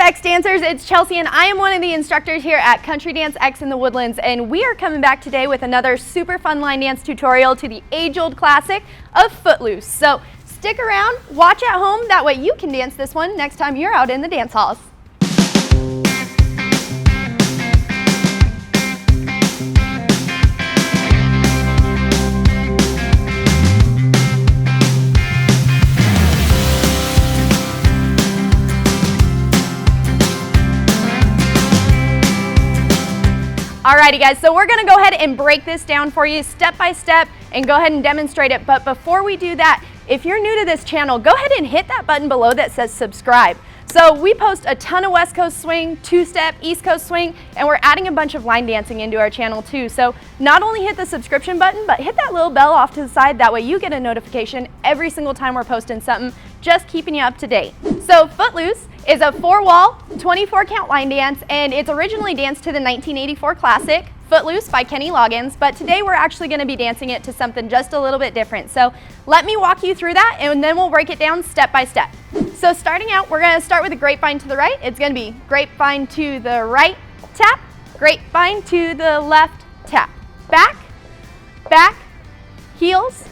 X dancers, it's Chelsea and I am one of the instructors here at Country Dance X in the Woodlands, and we are coming back today with another super fun line dance tutorial to the age-old classic of Footloose. So stick around, watch at home, that way you can dance this one next time you're out in the dance halls. Alrighty guys, so we're gonna go ahead and break this down for you step by step and go ahead and demonstrate it. But before we do that, if you're new to this channel, go ahead and hit that button below that says subscribe. So we post a ton of West Coast swing, two-step, East Coast swing, and we're adding a bunch of line dancing into our channel too. So not only hit the subscription button, but hit that little bell off to the side. That way you get a notification every single time we're posting something, just keeping you up to date. So Footloose is a 4-wall, 24-count line dance, and it's originally danced to the 1984 classic, Footloose by Kenny Loggins, but today we're actually going to be dancing it to something just a little bit different. So let me walk you through that, and then we'll break it down step by step. So starting out, we're going to start with a grapevine to the right. It's going to be grapevine to the right, tap, grapevine to the left, tap, back, back, heels,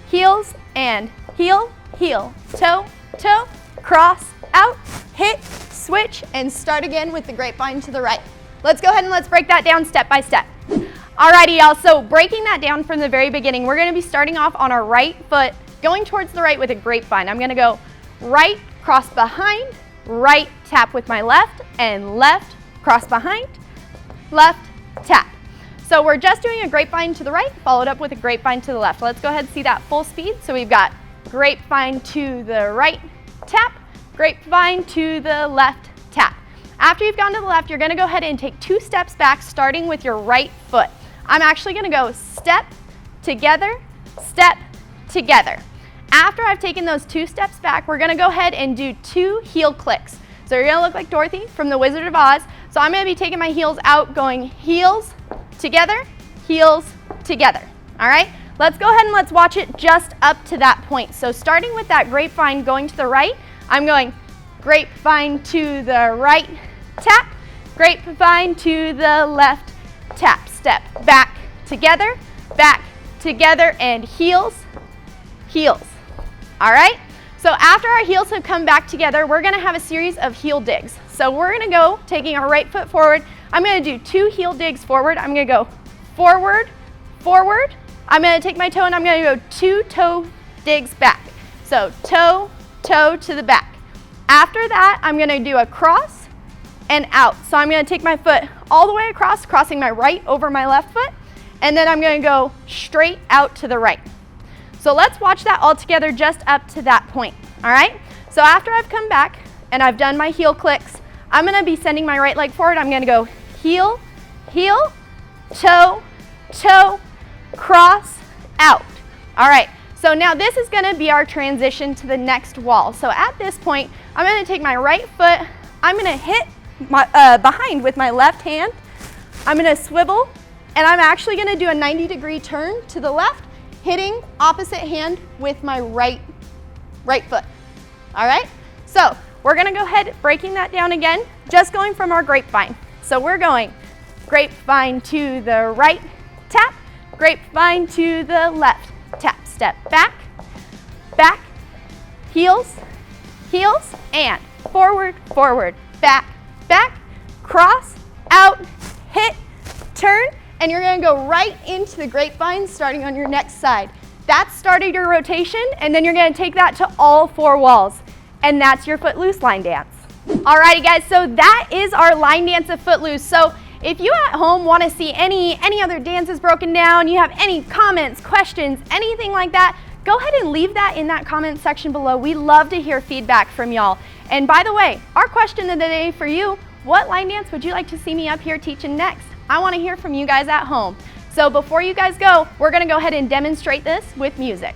heels, and heel, heel, toe, toe, cross, out, hit, switch, and start again with the grapevine to the right. Let's go ahead and let's break that down step by step. Alrighty y'all, so breaking that down from the very beginning, we're gonna be starting off on our right foot, going towards the right with a grapevine. I'm gonna go right, cross behind, right, tap with my left, and left, cross behind, left, tap. So we're just doing a grapevine to the right, followed up with a grapevine to the left. Let's go ahead and see that full speed. So we've got grapevine to the right, tap, grapevine to the left, tap. After you've gone to the left, you're gonna go ahead and take 2 steps back, starting with your right foot. I'm actually gonna go step, together, step, together. After I've taken those 2 steps back, we're gonna go ahead and do 2 heel clicks. So you're gonna look like Dorothy from The Wizard of Oz. So I'm gonna be taking my heels out, going heels, together, all right? Let's go ahead and let's watch it just up to that point. So starting with that grapevine going to the right, I'm going grapevine to the right, tap, grapevine to the left, tap, step, back, together, and heels, heels. All right? So after our heels have come back together, we're gonna have a series of heel digs. So we're gonna go, taking our right foot forward, I'm gonna do 2 heel digs forward. I'm gonna go forward, forward. I'm gonna take my toe and I'm gonna go 2 toe digs back. So toe, toe to the back. After that, I'm gonna do a cross and out. So I'm gonna take my foot all the way across, crossing my right over my left foot, and then I'm gonna go straight out to the right. So let's watch that all together just up to that point, all right? So after I've come back and I've done my heel clicks, I'm gonna be sending my right leg forward. I'm gonna go heel, heel, toe, toe, cross, out. All right, so now this is gonna be our transition to the next wall. So at this point, I'm gonna take my right foot, I'm gonna hit my, behind with my left hand, I'm gonna swivel, and I'm actually gonna do a 90-degree turn to the left, hitting opposite hand with my right foot, all right? So we're gonna go ahead, breaking that down again, just going from our grapevine. So we're going grapevine to the right, tap, grapevine to the left, tap, step, back, back, heels, heels, and forward, forward, back, back, cross, out, hit, turn, and you're gonna go right into the grapevine starting on your next side. That started your rotation, and then you're gonna take that to all 4 walls, and that's your Footloose line dance. Alrighty guys, so that is our line dance of Footloose. So if you at home wanna see any other dances broken down, you have any comments, questions, anything like that, go ahead and leave that in that comment section below. We love to hear feedback from y'all. And by the way, our question of the day for you, what line dance would you like to see me up here teaching next? I want to hear from you guys at home. So before you guys go, we're going to go ahead and demonstrate this with music.